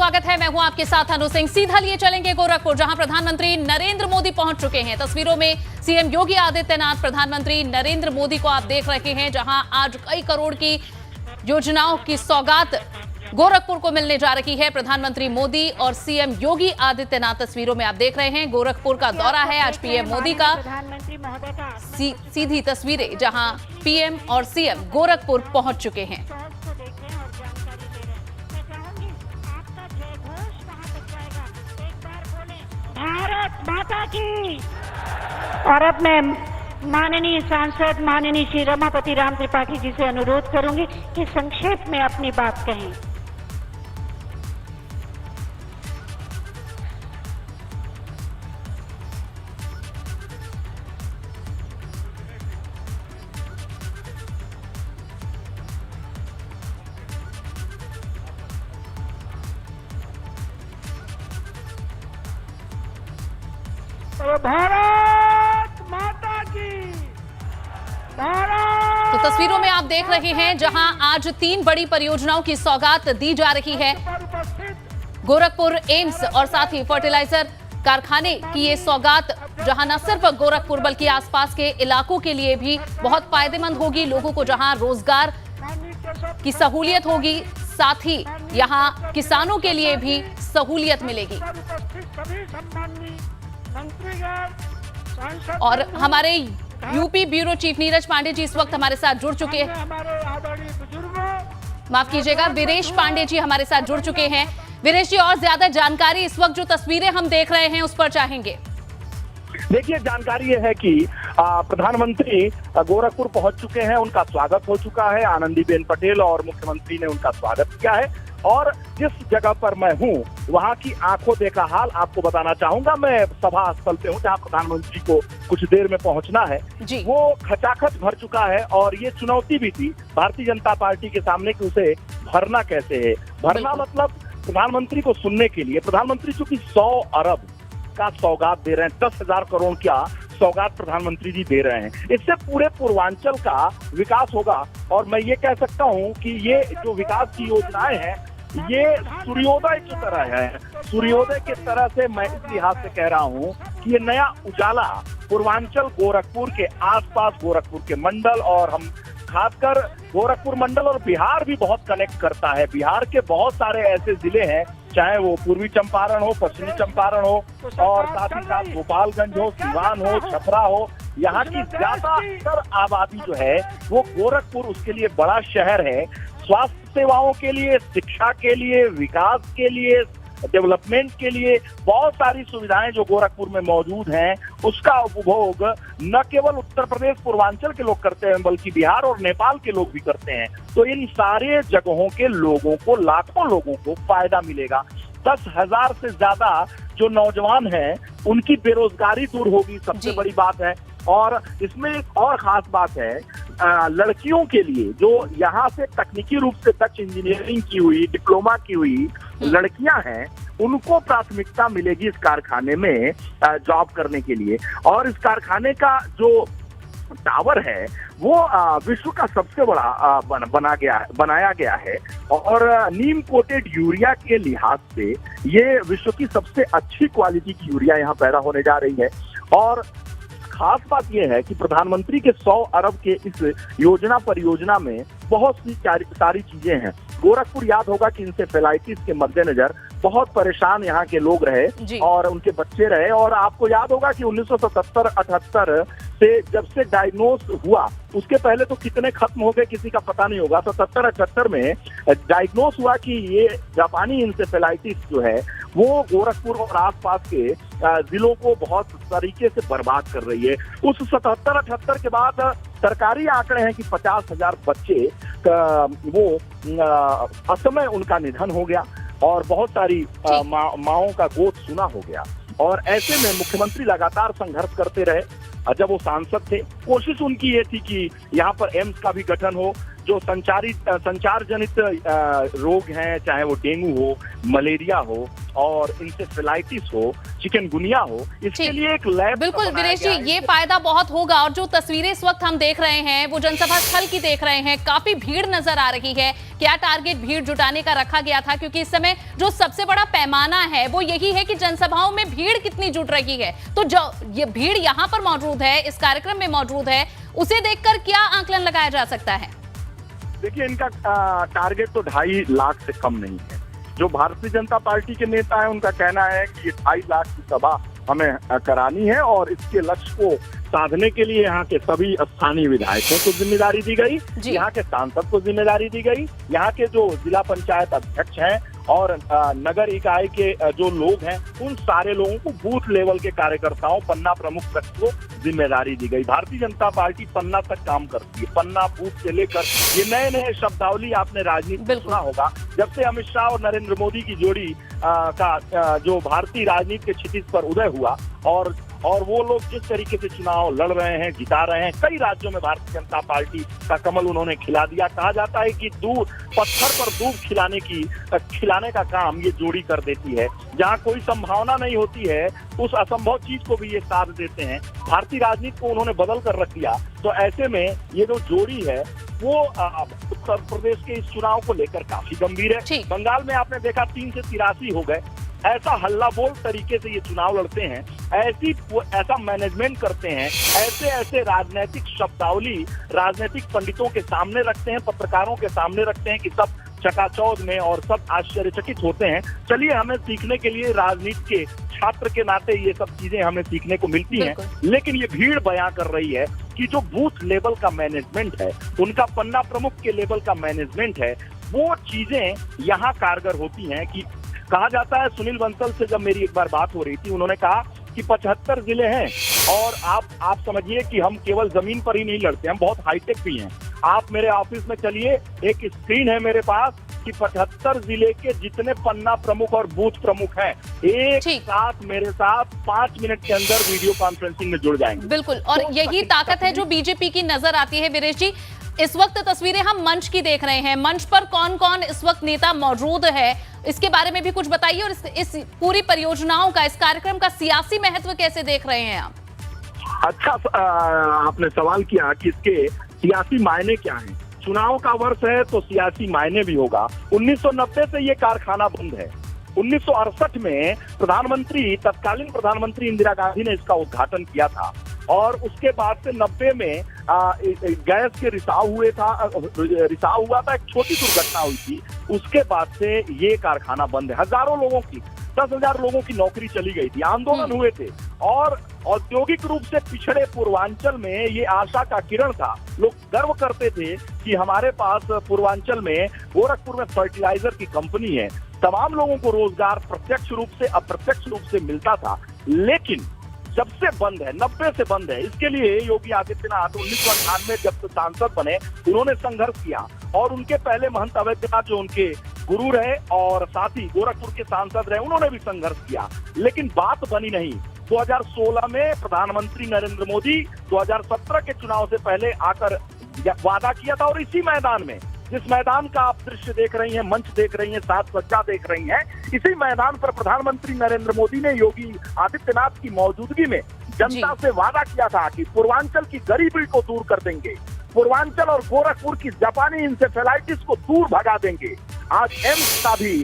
स्वागत है। मैं हूं आपके साथ अनु सिंह। सीधा लिए चलेंगे गोरखपुर, जहां प्रधानमंत्री नरेंद्र मोदी पहुंच चुके हैं। तस्वीरों में सीएम योगी आदित्यनाथ प्रधानमंत्री नरेंद्र मोदी को आप देख रहे हैं, जहां आज कई करोड़ की योजनाओं की सौगात गोरखपुर को मिलने जा रही है। प्रधानमंत्री मोदी और सीएम योगी आदित्यनाथ तस्वीरों में आप देख रहे हैं। गोरखपुर का दौरा है आज पीएम मोदी का। सीधी तस्वीरें जहां पीएम और सीएम गोरखपुर पहुंच चुके हैं। भारत माता की। और अब मैं माननीय सांसद माननीय श्री रमापति राम त्रिपाठी जी से अनुरोध करूंगी कि संक्षेप में अपनी बात कहें। भारत माता की। भारत। तो तस्वीरों में आप देख रहे हैं जहां आज 3 बड़ी परियोजनाओं की सौगात दी जा रही है। गोरखपुर एम्स और साथ ही फर्टिलाइजर कारखाने की ये सौगात, जहां न सिर्फ गोरखपुर बल्कि आसपास के इलाकों के लिए भी बहुत फायदेमंद होगी। लोगों को जहां रोजगार की सहूलियत होगी, साथ ही यहां किसानों के लिए भी सहूलियत मिलेगी। और हमारे UP bureau chief Neeraj Pandey ji इस वक्त हमारे साथ जुड़ चुके हैं। माफ कीजिएगा, वीरेश पांडे जी हमारे साथ जुड़ चुके हैं। वीरेश जी, और ज्यादा जानकारी इस वक्त जो तस्वीरें हम देख रहे हैं उस पर चाहेंगे। देखिए, जानकारी ये है कि प्रधानमंत्री गोरखपुर पहुंच चुके हैं। उनका स्वागत हो चुका है। आनंदीबेन पटेल और मुख्यमंत्री ने उनका स्वागत किया है। और जिस जगह पर मैं हूं, वहां की आंखों देखा हाल आपको बताना चाहूंगा। मैं सभा स्थल पे हूं, जहां प्रधानमंत्री को कुछ देर में पहुंचना है। वो खचाखच भर चुका है और ये चुनौती भी थी भारतीय जनता पार्टी के सामने कि उसे भरना कैसे है। भरना मतलब प्रधानमंत्री को सुनने के लिए। प्रधानमंत्री चूंकि 100 अरब का सौगात दे रहे हैं, 10,000 करोड़ का सौगात प्रधानमंत्री जी दे रहे हैं। इससे पूरे पूर्वांचल का विकास होगा। और मैं ये कह सकता हूँ कि ये जो विकास की योजनाएं हैं, ये सूर्योदय की तरह है। सूर्योदय की तरह से मैं इस लिहाज से कह रहा हूँ कि ये नया उजाला पूर्वांचल, गोरखपुर के आसपास, गोरखपुर के मंडल, और हम खासकर गोरखपुर मंडल और बिहार भी बहुत कनेक्ट करता है। बिहार के बहुत सारे ऐसे जिले हैं, चाहे वो पूर्वी चंपारण हो, पश्चिमी चंपारण हो, और साथ ही साथ गोपालगंज हो, सिवान हो, छपरा हो। यहाँ की ज्यादातर आबादी जो है वो गोरखपुर उसके लिए बड़ा शहर है। स्वास्थ्य सेवाओं के लिए, शिक्षा के लिए, विकास के लिए, डेवलपमेंट के लिए बहुत सारी सुविधाएं जो गोरखपुर में मौजूद हैं, उसका उपभोग न केवल उत्तर प्रदेश पूर्वांचल के लोग करते हैं बल्कि बिहार और नेपाल के लोग भी करते हैं। तो इन सारे जगहों के लोगों को, लाखों लोगों को फायदा मिलेगा। 10,000 से ज्यादा जो नौजवान हैं उनकी बेरोजगारी दूर होगी, सबसे बड़ी बात है। और इसमें एक और खास बात है, लड़कियों के लिए जो यहाँ से तकनीकी रूप से दक्ष इंजीनियरिंग की हुई, डिप्लोमा की हुई लड़कियां हैं, उनको प्राथमिकता मिलेगी इस कारखाने में जॉब करने के लिए। और इस कारखाने का जो टावर है वो विश्व का सबसे बड़ा बनाया गया है। और नीम कोटेड यूरिया के लिहाज से ये विश्व की सबसे अच्छी क्वालिटी की यूरिया यहाँ पैदा होने जा रही है। और खास बात यह है कि प्रधानमंत्री के 100 अरब के इस परियोजना में बहुत सी सारी चीजें हैं। गोरखपुर याद होगा कि इंसेफेलाइटिस के मद्देनजर बहुत परेशान यहाँ के लोग रहे और उनके बच्चे रहे। और आपको याद होगा कि 1977-78 से जब से डायग्नोस हुआ, उसके पहले तो कितने खत्म हो गए किसी का पता नहीं होगा। 77-78 में डायग्नोस हुआ कि ये जापानी इंसेफेलाइटिस जो है वो गोरखपुर और आसपास के जिलों को बहुत तरीके से बर्बाद कर रही है। उस 77-78 के बाद सरकारी आंकड़े हैं कि 50,000 बच्चे वो असमय उनका निधन हो गया और बहुत सारी माओं का गोद सुना हो गया। और ऐसे में मुख्यमंत्री लगातार संघर्ष करते रहे। जब वो सांसद थे, कोशिश उनकी ये थी कि यहाँ पर एम्स का भी गठन हो, जो संचार जनित रोग हैं, चाहे वो डेंगू हो, मलेरिया हो और इंसेफेलाइटिस हो, चिकनगुनिया हो, इसके लिए एक लैब बिल्कुल वीरेश जी, ये फायदा बहुत होगा। और जो तस्वीरें इस वक्त हम देख रहे हैं वो जनसभा स्थल की देख रहे हैं, काफी भीड़ नजर आ रही है। क्या टारगेट भीड़ जुटाने का रखा गया था? क्योंकि इस समय जो सबसे बड़ा पैमाना है वो यही है कि जनसभाओं में भीड़ कितनी जुट रही है। तो जो ये भीड़ यहाँ पर मौजूद है, इस कार्यक्रम में मौजूद है, उसे देखकर क्या आंकलन लगाया जा सकता है? देखिए, इनका टारगेट तो 2.5 लाख से कम नहीं है। जो भारतीय जनता पार्टी के नेता है उनका कहना है कि 2.5 लाख की सभा हमें करानी है और इसके लक्ष्य को साधने के लिए यहाँ के सभी स्थानीय विधायकों को जिम्मेदारी दी गई, यहाँ के सांसद को जिम्मेदारी दी गई, यहाँ के जो जिला पंचायत अध्यक्ष हैं और नगर इकाई के जो लोग हैं उन सारे लोगों को, बूथ लेवल के कार्यकर्ताओं, पन्ना प्रमुख तक को जिम्मेदारी दी गई। भारतीय जनता पार्टी पन्ना तक काम करती है, पन्ना बूथ से लेकर ये नए नए शब्दावली आपने राजनीति में सुना होगा। जब से अमित शाह और नरेंद्र मोदी की जोड़ी का जो भारतीय राजनीति के क्षितिज पर उदय हुआ और वो लोग जिस तरीके से चुनाव लड़ रहे हैं, जिता रहे हैं, कई राज्यों में भारतीय जनता पार्टी का कमल उन्होंने खिला दिया। कहा जाता है कि दूध पत्थर पर दूध खिलाने का काम ये जोड़ी कर देती है। जहां कोई संभावना नहीं होती है उस असंभव चीज को भी ये साथ देते हैं। भारतीय राजनीति को उन्होंने बदल कर रख दिया। तो ऐसे में ये जो जोड़ी है वो उत्तर प्रदेश के इस चुनाव को लेकर काफी गंभीर है। बंगाल में आपने देखा 3 से 83 हो गए। ऐसा हल्ला बोल तरीके से ये चुनाव लड़ते हैं, ऐसा मैनेजमेंट करते हैं, ऐसे राजनीतिक शब्दावली राजनीतिक पंडितों के सामने रखते हैं, पत्रकारों के सामने रखते हैं कि सब चकाचौंध में और सब आश्चर्यचकित होते हैं। चलिए, हमें सीखने के लिए राजनीति के छात्र के नाते ये सब चीजें हमें सीखने को मिलती हैं। लेकिन ये भीड़ बयां कर रही है कि जो बूथ लेवल का मैनेजमेंट है, उनका पन्ना प्रमुख के लेवल का मैनेजमेंट है, वो चीजें यहाँ कारगर होती हैं। कि कहा जाता है, सुनील बंसल से जब मेरी एक बार बात हो रही थी, उन्होंने कहा कि 75 जिले हैं और आप समझिए कि हम केवल जमीन पर ही नहीं लड़ते, हम बहुत हाईटेक भी हैं। आप मेरे ऑफिस में चलिए, एक स्क्रीन है मेरे पास कि 75 जिले के जितने पन्ना प्रमुख और बूथ प्रमुख हैं एक साथ मेरे साथ 5 मिनट के अंदर वीडियो कॉन्फ्रेंसिंग में जुड़ जाएंगे। बिल्कुल, और यही ताकत है जो बीजेपी की नजर आती है। वीरेश जी, इस वक्त तस्वीरें हम मंच की देख रहे हैं, मंच पर कौन कौन इस वक्त नेता मौजूद है, इसके बारे में भी कुछ बताइए। और इस पूरी परियोजनाओं का, इस कार्यक्रम का सियासी महत्व कैसे देख रहे हैं आप? अच्छा, आपने सवाल किया कि इसके सियासी मायने क्या हैं। चुनाव का वर्ष है तो सियासी मायने भी होगा। 1990 से ये कारखाना बंद है। 1968 में तत्कालीन प्रधानमंत्री इंदिरा गांधी ने इसका उद्घाटन किया था और उसके बाद से 90 में गैस के रिसाव हुआ था, एक छोटी दुर्घटना हुई थी। उसके बाद से ये कारखाना बंद है। हजारों लोगों की, 10,000 लोगों की नौकरी चली गई थी, आंदोलन हुए थे और औद्योगिक रूप से पिछड़े पूर्वांचल में ये आशा का किरण था। लोग गर्व करते थे कि हमारे पास पूर्वांचल में, गोरखपुर में फर्टिलाइजर की कंपनी है। तमाम लोगों को रोजगार प्रत्यक्ष रूप से, अप्रत्यक्ष रूप से मिलता था। लेकिन जब से बंद है, 90 से बंद है, इसके लिए योगी आदित्यनाथ 1998 जब से सांसद बने, उन्होंने संघर्ष किया और उनके पहले महंत अवैधनाथ जो उनके गुरु रहे और साथ ही गोरखपुर के सांसद रहे, उन्होंने भी संघर्ष किया। लेकिन बात बनी नहीं। 2016 में प्रधानमंत्री नरेंद्र मोदी 2017 के चुनाव से पहले आकर वादा किया था और इसी मैदान में, जिस मैदान का आप दृश्य देख रही हैं, मंच देख रही हैं, साथ सज्जा देख रही हैं, इसी मैदान पर प्रधानमंत्री नरेंद्र मोदी ने योगी आदित्यनाथ की मौजूदगी में जनता से वादा किया था कि पूर्वांचल की गरीबी को दूर कर देंगे, पूर्वांचल और गोरखपुर की जापानी इंसेफेलाइटिस को दूर भगा देंगे। आज एम्स का भी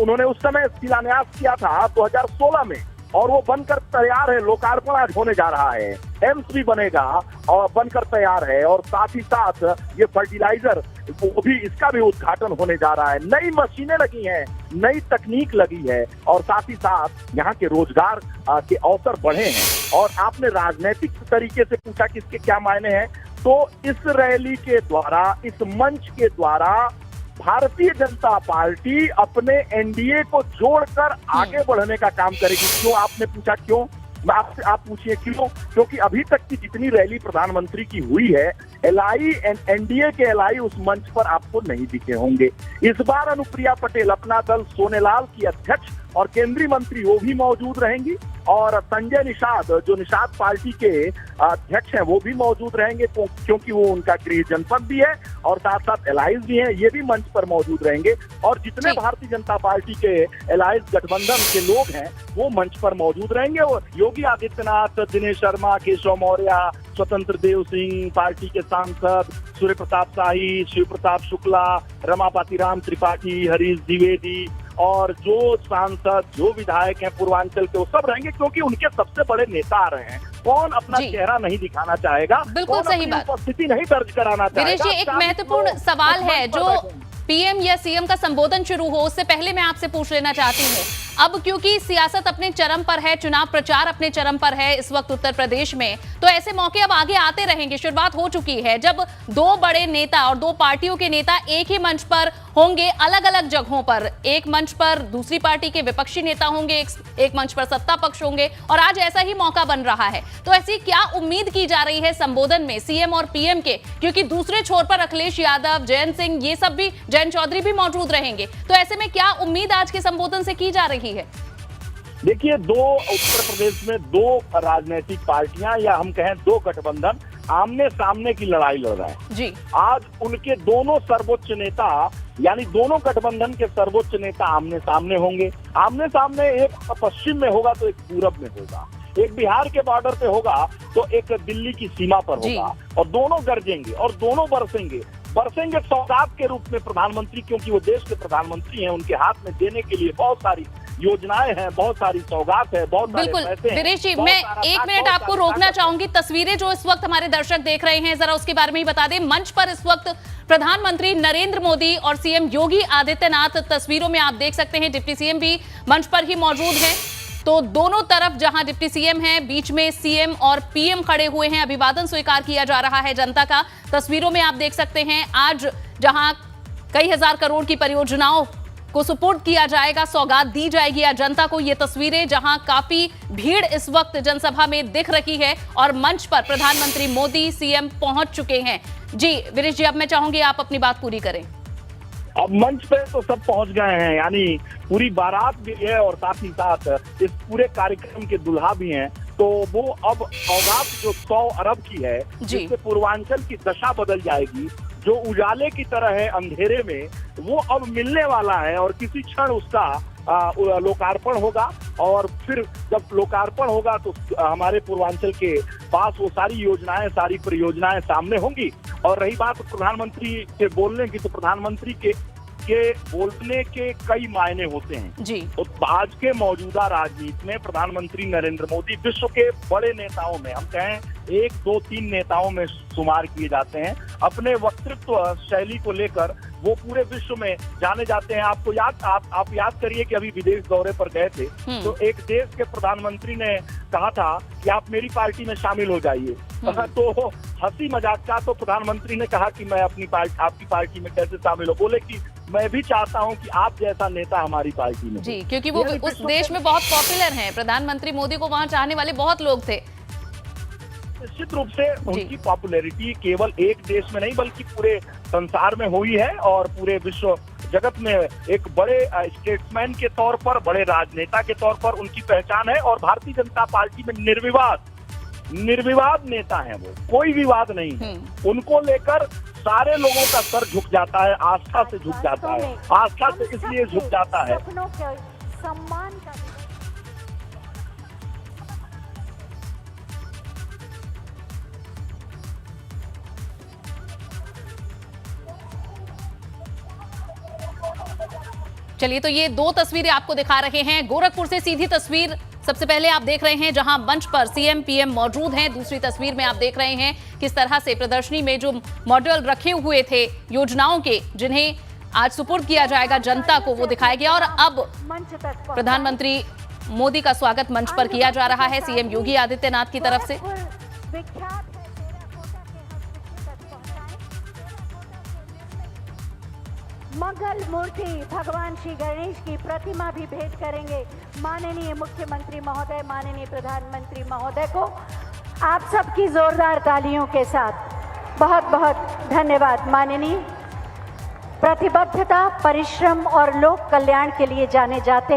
उन्होंने उस समय शिलान्यास किया था 2016 में और वो बनकर तैयार है, लोकार्पण आज होने जा रहा है। एम्स भी बनेगा और बनकर तैयार है और साथ ही साथ ये फर्टिलाइजर वो भी, इसका भी उद्घाटन होने जा रहा है। नई मशीनें लगी हैं, नई तकनीक लगी है और साथ ही साथ यहाँ के रोजगार के अवसर बढ़े हैं। और आपने राजनीतिक तरीके से पूछा कि इसके क्या मायने हैं, तो इस रैली के द्वारा, इस मंच के द्वारा भारतीय जनता पार्टी अपने एनडीए को जोड़कर आगे बढ़ने का काम करेगी। क्यों, आपने पूछा क्यों, आप पूछिए क्यों? क्योंकि अभी तक की जितनी रैली प्रधानमंत्री की हुई है, एनडीए के एलआई उस मंच पर आपको नहीं दिखे होंगे। इस बार अनुप्रिया पटेल अपना दल सोनेलाल की अध्यक्ष और केंद्रीय मंत्री वो भी मौजूद रहेंगी और संजय निषाद जो निषाद पार्टी के अध्यक्ष हैं वो भी मौजूद रहेंगे क्योंकि वो उनका गृह जनपद भी है और साथ साथ एलायंस भी है, ये भी मंच पर मौजूद रहेंगे और जितने भारतीय जनता पार्टी के एलायंस गठबंधन के लोग हैं वो मंच पर मौजूद रहेंगे। और योगी आदित्यनाथ, दिनेश शर्मा, केशव मौर्य, स्वतंत्र देव सिंह, पार्टी के सांसद सूर्य प्रताप शाही, शिव प्रताप शुक्ला, रमापति राम त्रिपाठी, हरीश द्विवेदी और जो सांसद जो विधायक हैं पूर्वांचल के वो सब रहेंगे क्योंकि उनके सबसे बड़े नेता आ रहे हैं। कौन अपना चेहरा नहीं दिखाना चाहेगा, बिल्कुल सही बात, उपस्थिति नहीं दर्ज कराना चाहेगा। वीरेश जी, एक महत्वपूर्ण सवाल है जो पीएम या सीएम का संबोधन शुरू हो उससे पहले मैं आपसे पूछ लेना चाहती हूँ। अब क्योंकि सियासत अपने चरम पर है, चुनाव प्रचार अपने चरम पर है इस वक्त उत्तर प्रदेश में, तो ऐसे मौके अब आगे आते रहेंगे। शुरुआत हो चुकी है जब दो बड़े नेता और दो पार्टियों के नेता एक ही मंच पर होंगे, अलग अलग जगहों पर। एक मंच पर दूसरी पार्टी के विपक्षी नेता होंगे, एक मंच पर सत्ता पक्ष होंगे और आज ऐसा ही मौका बन रहा है। तो ऐसी क्या उम्मीद की जा रही है संबोधन में सीएम और पीएम के, क्योंकि दूसरे छोर पर अखिलेश यादव, जयंत सिंह, ये सब भी, जयंत चौधरी भी मौजूद रहेंगे। तो ऐसे में क्या उम्मीद आज के संबोधन से की जा रही है? देखिए, उत्तर प्रदेश में दो राजनीतिक पार्टियां या हम कहें दो गठबंधन आमने सामने की लड़ाई लड़ रहे हैं जी। आज उनके दोनों सर्वोच्च नेता यानी दोनों गठबंधन के सर्वोच्च नेता आमने सामने होंगे। आमने सामने एक पश्चिम में होगा तो एक पूरब में होगा, एक बिहार के बॉर्डर पे होगा तो एक दिल्ली की सीमा पर होगा और दोनों गरजेंगे और दोनों बरसेंगे सौगात के रूप में प्रधानमंत्री, क्योंकि वो देश के प्रधानमंत्री हैं, उनके हाथ में देने के लिए बहुत सारी योजनाएं हैं, बहुत सारी सौगात है, बहुत सारे पैसे हैं। वीरेश जी, मैं एक मिनट आपको रोकना चाहूंगी। तस्वीरें जो इस वक्त हमारे दर्शक देख रहे हैं जरा उसके बारे में ही बता दें। मंच पर इस वक्त प्रधानमंत्री नरेंद्र मोदी और सीएम योगी आदित्यनाथ तस्वीरों में आप देख सकते हैं। डिप्टी सीएम भी मंच पर ही मौजूद है। तो दोनों तरफ जहां डिप्टी सीएम है, बीच में सीएम और पीएम खड़े हुए हैं, अभिवादन स्वीकार किया जा रहा है जनता का। तस्वीरों में आप देख सकते हैं आज जहां कई हजार करोड़ की परियोजनाओं को सुपुर्द किया जाएगा, सौगात दी जाएगी आज जनता को। ये तस्वीरें जहां काफी भीड़ इस वक्त जनसभा में दिख रही है और मंच पर प्रधानमंत्री मोदी, सीएम पहुंच चुके हैं। जी वीरेश जी, अब मैं चाहूंगी आप अपनी बात पूरी करें। अब मंच पे तो सब पहुंच गए हैं, यानी पूरी बारात भी है और साथ ही साथ इस पूरे कार्यक्रम के दुल्हा भी हैं। तो वो अब सौगात जो 100 अरब की है, जिससे पूर्वांचल की दशा बदल जाएगी, जो उजाले की तरह है अंधेरे में, वो अब मिलने वाला है और किसी क्षण उसका लोकार्पण होगा। और फिर जब लोकार्पण होगा तो हमारे पूर्वांचल के पास वो सारी योजनाएं, सारी परियोजनाएं सामने होंगी। और रही बात प्रधानमंत्री के बोलने की, तो प्रधानमंत्री के बोलने के कई मायने होते हैं जी। तो आज के मौजूदा राजनीति में प्रधानमंत्री नरेंद्र मोदी विश्व के बड़े नेताओं में, हम कहें 1, 2, 3 नेताओं में शुमार किए जाते हैं। अपने वक्तृत्व शैली को लेकर वो पूरे विश्व में जाने जाते हैं। आपको आप याद करिए कि अभी विदेश दौरे पर गए थे तो एक देश के प्रधानमंत्री ने कहा था कि आप मेरी पार्टी में शामिल हो जाइए। तो हंसी मजाक का तो प्रधानमंत्री ने कहा कि मैं आपकी पार्टी में कैसे शामिल हो, बोले कि मैं भी चाहता हूं कि आप जैसा नेता हमारी पार्टी में जी, क्योंकि वो उस देश में बहुत पॉपुलर हैं। प्रधानमंत्री मोदी को वहां चाहने वाले बहुत लोग थे। निश्चित रूप से उनकी पॉपुलैरिटी केवल एक देश में नहीं बल्कि पूरे संसार में हुई है और पूरे विश्व जगत में एक बड़े स्टेट्समैन के तौर पर, बड़े राजनेता के तौर पर उनकी पहचान है। और भारतीय जनता पार्टी में निर्विवाद नेता हैं वो, कोई विवाद नहीं है। उनको लेकर सारे लोगों का सर झुक जाता है, आस्था से झुक जाता है। आस्था से इसलिए झुक जाता है सम्मान का। चलिए, तो ये दो तस्वीरें आपको दिखा रहे हैं। गोरखपुर से सीधी तस्वीर सबसे पहले आप देख रहे हैं जहां मंच पर सीएम पीएम मौजूद हैं। दूसरी तस्वीर में आप देख रहे हैं किस तरह से प्रदर्शनी में जो मॉडल रखे हुए थे योजनाओं के, जिन्हें आज सुपुर्द किया जाएगा जनता को, वो दिखाया गया। और अब प्रधानमंत्री मोदी का स्वागत मंच पर किया जा रहा है सीएम योगी आदित्यनाथ की तरफ से। मंगल मूर्ति भगवान श्री गणेश की प्रतिमा भी भेंट करेंगे माननीय मुख्यमंत्री महोदय, माननीय प्रधानमंत्री महोदय को। आप सबकी जोरदार तालियों के साथ बहुत बहुत धन्यवाद। माननीय प्रतिबद्धता, परिश्रम और लोक कल्याण के लिए जाने जाते हैं।